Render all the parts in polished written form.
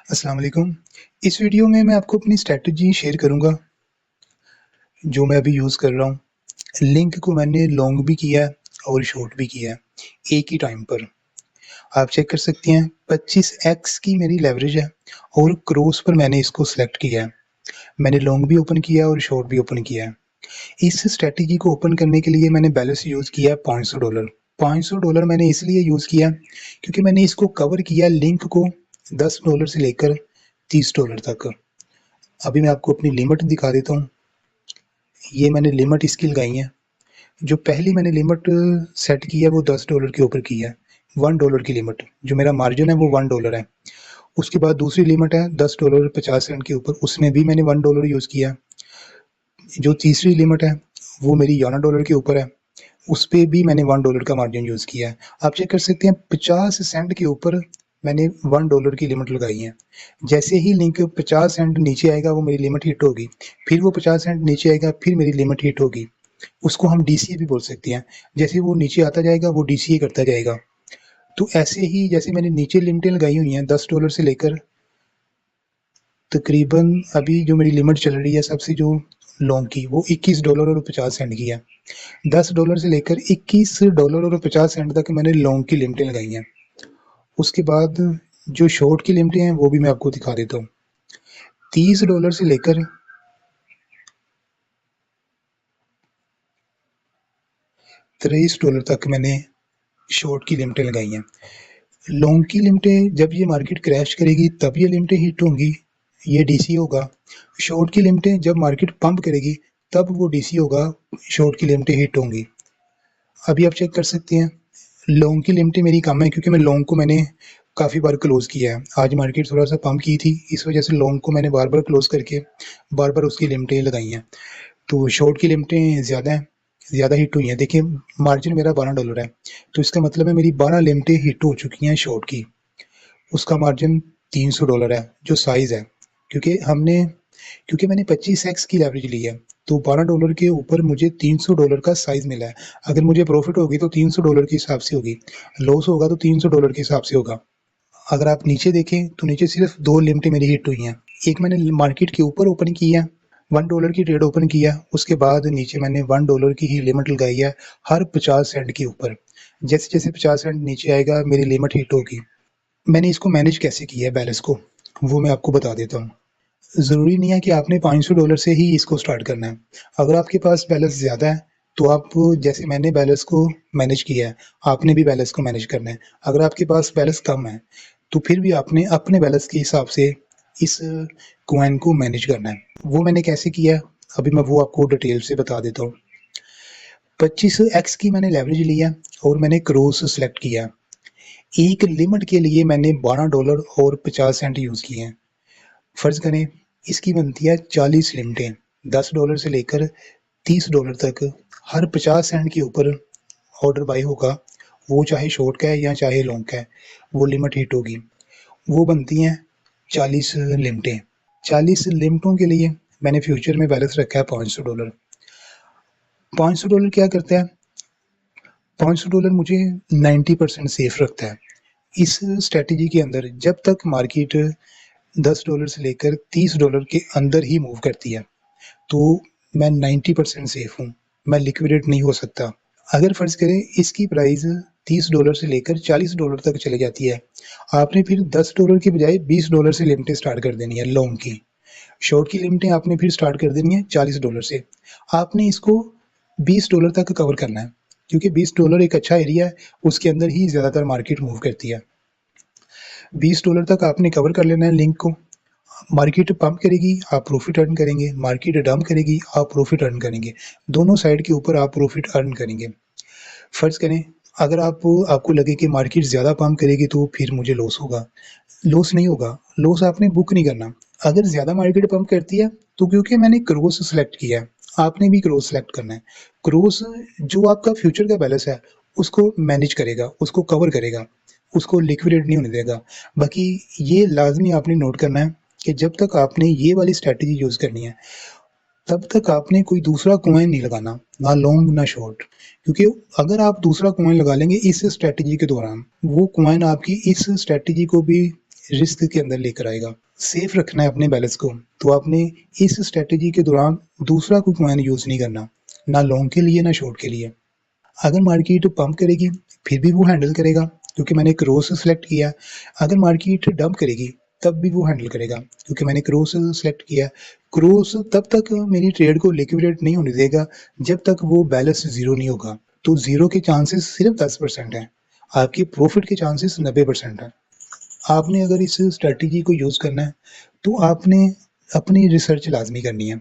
अस्सलाम वालेकुम। इस वीडियो में मैं आपको अपनी स्ट्रैटेजी शेयर करूँगा, जो मैं अभी यूज़ कर रहा हूँ। लिंक को मैंने लॉन्ग भी किया है और शॉर्ट भी किया है, एक ही टाइम पर। आप चेक कर सकते हैं 25x की मेरी लेवरेज है और क्रॉस पर मैंने इसको सेलेक्ट किया है। मैंने लॉन्ग भी ओपन किया है और शॉर्ट भी ओपन किया है। इस स्ट्रैटेजी को ओपन करने के लिए मैंने बैलेंस यूज़ किया है $500। $500 मैंने इसलिए यूज़ किया क्योंकि मैंने इसको कवर किया लिंक को $10 से लेकर $30 तक। अभी मैं आपको अपनी लिमिट दिखा देता हूँ। ये मैंने लिमिट इसकी लगाई है। जो पहली मैंने लिमिट सेट की है वो $10 के ऊपर की है। $1 की लिमिट, जो मेरा मार्जिन है वो $1 है। उसके बाद दूसरी लिमिट है $10.50 के ऊपर, उसमें भी मैंने $1 यूज़ किया। जो तीसरी लिमिट है वो मेरी $11 के ऊपर है, उस पे भी मैंने $1 का मार्जिन यूज़ किया है। आप चेक कर सकते हैं 50 सेंट के ऊपर मैंने $1 की लिमिट लगाई है। जैसे ही लिंक 50 सेंट नीचे आएगा वो मेरी लिमिट हिट होगी, फिर वो 50 सेंट नीचे आएगा फिर मेरी लिमिट हिट होगी। उसको हम डीसीए भी बोल सकते हैं। जैसे वो नीचे आता जाएगा वो डीसीए करता जाएगा। तो ऐसे ही जैसे मैंने नीचे लिमिटें लगाई हुई हैं $10 से लेकर तकरीबन अभी जो मेरी लिमिट चल रही है सबसे जो लॉन्ग की वो $21.50 की है। $10 से लेकर $21.50 तक मैंने लॉन्ग की लिमिटें लगाई हैं। उसके बाद जो शॉर्ट की लिमिटें हैं वो भी मैं आपको दिखा देता हूँ। $30 से लेकर $23 तक मैंने शॉर्ट की लिमिटें लगाई हैं। लॉन्ग की लिमिटें जब ये मार्केट क्रैश करेगी तब ये लिमिटें हिट होंगी, ये डीसी होगा। शॉर्ट की लिमिटें जब मार्केट पंप करेगी तब वो डीसी होगा, शॉर्ट की लिमिटें हिट होंगी। अभी आप चेक कर सकते हैं लॉन्ग की लिमिटें मेरी कम है क्योंकि मैं लॉन्ग को मैंने काफ़ी बार क्लोज किया है। आज मार्केट थोड़ा सा पंप की थी, इस वजह से लॉन्ग को मैंने बार बार क्लोज करके बार बार उसकी लिमिटें लगाई हैं। तो शॉर्ट की लिमिटें ज़्यादा हैं, ज़्यादा हिट हुई हैं। देखिए मार्जिन मेरा $12 है, तो इसका मतलब है मेरी 12 लिमिटें हिट हो चुकी हैं शॉर्ट की। उसका मार्जिन $300 है जो साइज़ है, क्योंकि मैंने 25x की लेवरेज ली है, तो $12 के ऊपर मुझे $300 का साइज़ मिला है। अगर मुझे प्रॉफिट होगी तो $300 के हिसाब से होगी, लॉस होगा तो $300 के हिसाब से होगा। अगर आप नीचे देखें तो नीचे सिर्फ 2 लिमिटें मेरी हिट हुई हैं। एक मैंने मार्केट के ऊपर ओपन की है, $1 की ट्रेड ओपन किया, उसके बाद नीचे मैंने $1 की ही लिमिट लगाई है हर 50 सेंट के ऊपर। जैसे-जैसे 50 सेंट नीचे आएगा मेरी लिमिट हिट होगी। मैंने इसको मैनेज कैसे किया है बैलेंस को, वो मैं आपको बता देता हूँ। ज़रूरी नहीं है कि आपने $500 से ही इसको स्टार्ट करना है। अगर आपके पास बैलेंस ज़्यादा है तो आप, जैसे मैंने बैलेंस को मैनेज किया है, आपने भी बैलेंस को मैनेज करना है। अगर आपके पास बैलेंस कम है तो फिर भी आपने अपने बैलेंस के हिसाब से इस कॉइन को मैनेज करना है। वो मैंने कैसे किया, अभी मैं वो आपको डिटेल से बता देता हूँ। 25x की मैंने लेवरेज लिया और मैंने क्रॉस सेलेक्ट किया। एक लिमिट के लिए मैंने $12 और 50 सेंट यूज़ किए हैं। फ़र्ज़ करें इसकी बनती है 40 लिमिटें, $10 से लेकर $30 तक। हर 50 सेंट के ऊपर ऑर्डर बाय होगा, वो चाहे शॉर्ट का है या चाहे लॉन्ग का है, वो लिमिट हिट होगी। वो बनती हैं 40 लिमिटें। 40 लिमिटों के लिए मैंने फ्यूचर में बैलेंस रखा है $500। $500 क्या करता है, $500 मुझे 90% सेफ रखता है। इस स्ट्रैटेजी के अंदर जब तक मार्केट $10 से लेकर $30 के अंदर ही मूव करती है तो मैं 90% सेफ हूँ, मैं लिक्विडेट नहीं हो सकता। अगर फर्ज करें इसकी प्राइस $30 से लेकर $40 तक चली जाती है, आपने फिर $10 की बजाय $20 से लिमिटें स्टार्ट कर देनी है लॉन्ग की। शॉर्ट की लिमिटें आपने फिर स्टार्ट कर देनी है $40 से। आपने इसको $20 तक कवर करना है क्योंकि $20 एक अच्छा एरिया है, उसके अंदर ही ज़्यादातर मार्केट मूव करती है। $20 तक आपने कवर कर लेना है लिंक को। मार्केट पंप करेगी आप प्रॉफिट अर्न करेंगे, मार्केट डंप करेगी आप प्रॉफिट अर्न करेंगे। दोनों साइड के ऊपर आप प्रॉफिट अर्न करेंगे। फ़र्ज़ करें अगर आपको लगे कि मार्केट ज़्यादा पंप करेगी तो फिर मुझे लॉस होगा। लॉस नहीं होगा, लॉस आपने बुक नहीं करना। अगर ज़्यादा मार्केट पंप करती है तो क्योंकि मैंने क्रॉस सेलेक्ट किया है, आपने भी क्रॉस सेलेक्ट करना है। क्रॉस जो आपका फ्यूचर का बैलेंस है उसको मैनेज करेगा, उसको कवर करेगा, उसको लिक्विडेट नहीं होने देगा। बाकी ये लाज़मी आपने नोट करना है कि जब तक आपने ये वाली स्ट्रैटेजी यूज़ करनी है तब तक आपने कोई दूसरा कॉइन नहीं लगाना, ना लॉन्ग ना शॉर्ट। क्योंकि अगर आप दूसरा कॉइन लगा लेंगे इस स्ट्रैटेजी के दौरान, वो कॉइन आपकी इस स्ट्रैटेजी को भी रिस्क के अंदर लेकर आएगा। सेफ रखना है अपने बैलेंस को, तो आपने इस स्ट्रेटजी के दौरान दूसरा कोई कॉइन यूज़ नहीं करना, ना लॉन्ग के लिए ना शॉर्ट के लिए। अगर मार्केट पंप करेगी फिर भी वो हैंडल करेगा, क्योंकि मैंने क्रॉस सेलेक्ट किया। अगर मार्केट डंप करेगी तब भी वो हैंडल करेगा, क्योंकि मैंने क्रॉस सेलेक्ट किया। क्रॉस तब तक मेरी ट्रेड को लिक्विडेट नहीं होने देगा जब तक वो बैलेंस ज़ीरो नहीं होगा। तो ज़ीरो के चांसेस सिर्फ 10% हैं, आपके प्रॉफिट के चांसेस 90% हैं। आपने अगर इस स्ट्रेटजी को यूज़ करना है तो आपने अपनी रिसर्च लाजमी करनी है।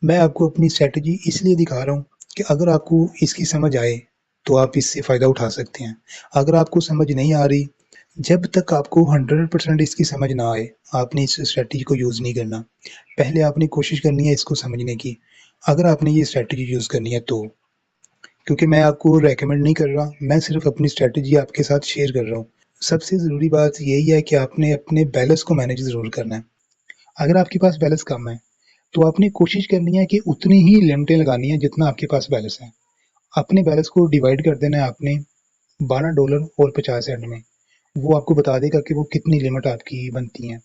मैं आपको अपनी स्ट्रेटजी इसलिए दिखा रहा हूँ कि अगर आपको इसकी समझ आए तो आप इससे फ़ायदा उठा सकते हैं। अगर आपको समझ नहीं आ रही, जब तक आपको 100% इसकी समझ ना आए, आपने इस स्ट्रेटजी को यूज़ नहीं करना। पहले आपने कोशिश करनी है इसको समझने की, अगर आपने ये स्ट्रेटजी यूज़ करनी है तो। क्योंकि मैं आपको रेकमेंड नहीं कर रहा, मैं सिर्फ अपनी स्ट्रेटजी आपके साथ शेयर कर रहा हूँ। सबसे ज़रूरी बात यही है कि आपने अपने बैलेंस को मैनेज ज़रूर करना है। अगर आपके पास बैलेंस कम है तो आपने कोशिश करनी है कि उतनी ही लिमिटें लगानी है जितना आपके पास बैलेंस है। अपने बैलेंस को डिवाइड कर देना है आपने $12 और 50 सेंट में। वो आपको बता देगा कि वो कितनी लिमिट आपकी बनती हैं।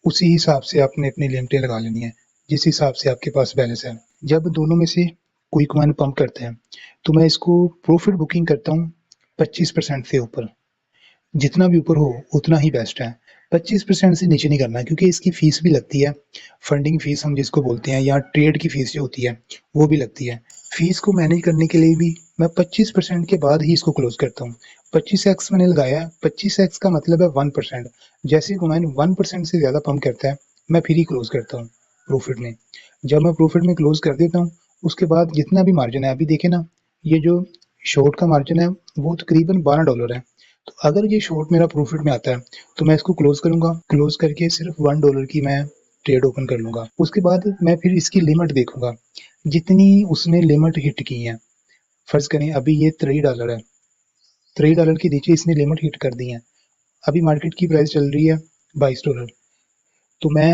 उसी हिसाब से आपने अपनी लिमिटें लगा लेनी है, जिस हिसाब से आपके पास बैलेंस है। जब दोनों में से कोई कॉइन पंप करते हैं तो मैं इसको प्रॉफिट बुकिंग करता हूँ 25% से ऊपर। जितना भी ऊपर हो उतना ही बेस्ट है। 25% से नीचे नहीं करना, क्योंकि इसकी फीस भी लगती है। फंडिंग फीस हम जिसको बोलते हैं, या ट्रेड की फीस जो होती है वो भी लगती है। फीस को मैनेज करने के लिए भी मैं 25% के बाद ही इसको क्लोज करता हूँ। 25x मैंने लगाया, 25x का मतलब है 1%। जैसे कॉइन 1% से ज़्यादा पंप करता है मैं फिर ही क्लोज करता हूँ प्रॉफिट में। जब मैं प्रॉफिट में क्लोज कर देता हूँ उसके बाद जितना भी मार्जिन है, अभी देखे ना, ये जो शॉर्ट का मार्जिन है वो तकरीबन $12 है। तो अगर ये शॉर्ट मेरा प्रॉफिट में आता है तो मैं इसको क्लोज करूंगा, क्लोज करके सिर्फ $1 की मैं ट्रेड ओपन कर लूंगा। उसके बाद मैं फिर इसकी लिमिट देखूंगा, जितनी उसने लिमिट हिट की है। फर्ज करें अभी ये $3 है, $3 के नीचे इसने लिमिट हिट कर दी है। अभी मार्केट की प्राइस चल रही है $22, तो मैं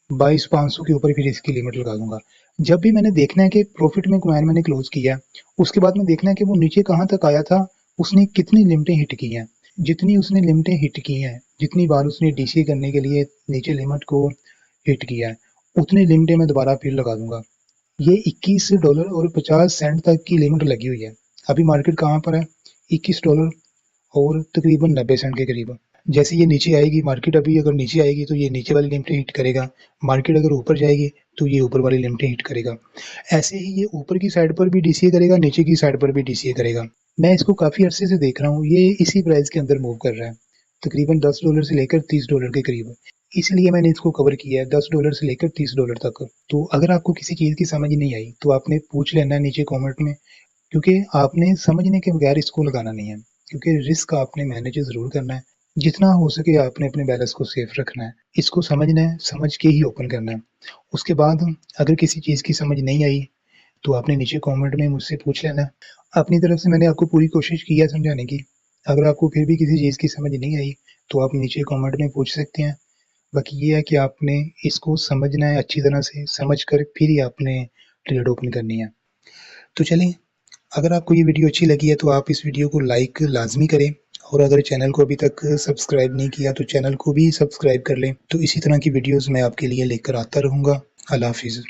22,500 के ऊपर फिर इसकी लिमिट लगा दूंगा। जब भी मैंने देखना है कि प्रॉफिट में कॉइन मैंने क्लोज किया, उसके बाद में देखना है कि वो नीचे कहाँ तक आया था, उसने कितनी लिमिटें हिट की हैं। जितनी उसने लिमिटें हिट की हैं, जितनी बार उसने डीसी करने के लिए नीचे लिमिट को हिट किया है, उतनी लिमिटें मैं दोबारा फिर लगा दूंगा। ये $21 और 50 सेंट तक की लिमिट लगी हुई है। अभी मार्केट कहाँ पर है? $21 और तकरीबन 90 सेंट के करीब। जैसे ये नीचे आएगी मार्केट, अभी अगर नीचे आएगी तो ये नीचे वाली लिमिटें हिट करेगा। मार्केट अगर ऊपर जाएगी तो ये ऊपर वाली लिमिटें हिट करेगा। ऐसे ही ये ऊपर की साइड पर भी डीसीए करेगा, नीचे की साइड पर भी डीसीए करेगा। मैं इसको काफ़ी अरसे से देख रहा हूँ, ये इसी प्राइस के अंदर मूव कर रहा है, तकरीबन $10 से लेकर $30 के करीब। इसलिए मैंने इसको कवर किया है $10 से लेकर $30 तक। तो अगर आपको किसी चीज़ की समझ नहीं आई तो आपने पूछ लेना है नीचे कमेंट में, क्योंकि आपने समझने के बगैर इसको लगाना नहीं है, क्योंकि रिस्क आपने मैनेज ज़रूर करना है। जितना हो सके आपने अपने बैलेंस को सेफ रखना है, इसको समझना है, समझ के ही ओपन करना है। उसके बाद अगर किसी चीज़ की समझ नहीं आई तो आपने नीचे कमेंट में मुझसे पूछ लेना। अपनी तरफ से मैंने आपको पूरी कोशिश की है समझाने की। अगर आपको फिर भी किसी चीज़ की समझ नहीं आई तो आप नीचे कमेंट में पूछ सकते हैं। बाकी ये है कि आपने इसको समझना है, अच्छी तरह से समझ कर फिर ही आपने ट्रेड ओपन करनी है। तो चलिए, अगर आपको ये वीडियो अच्छी लगी है तो आप इस वीडियो को लाइक लाजमी करें, और अगर चैनल को अभी तक सब्सक्राइब नहीं किया तो चैनल को भी सब्सक्राइब कर लें। तो इसी तरह की वीडियोस मैं आपके लिए लेकर आता रहूँगा। अल्लाह हाफिज़।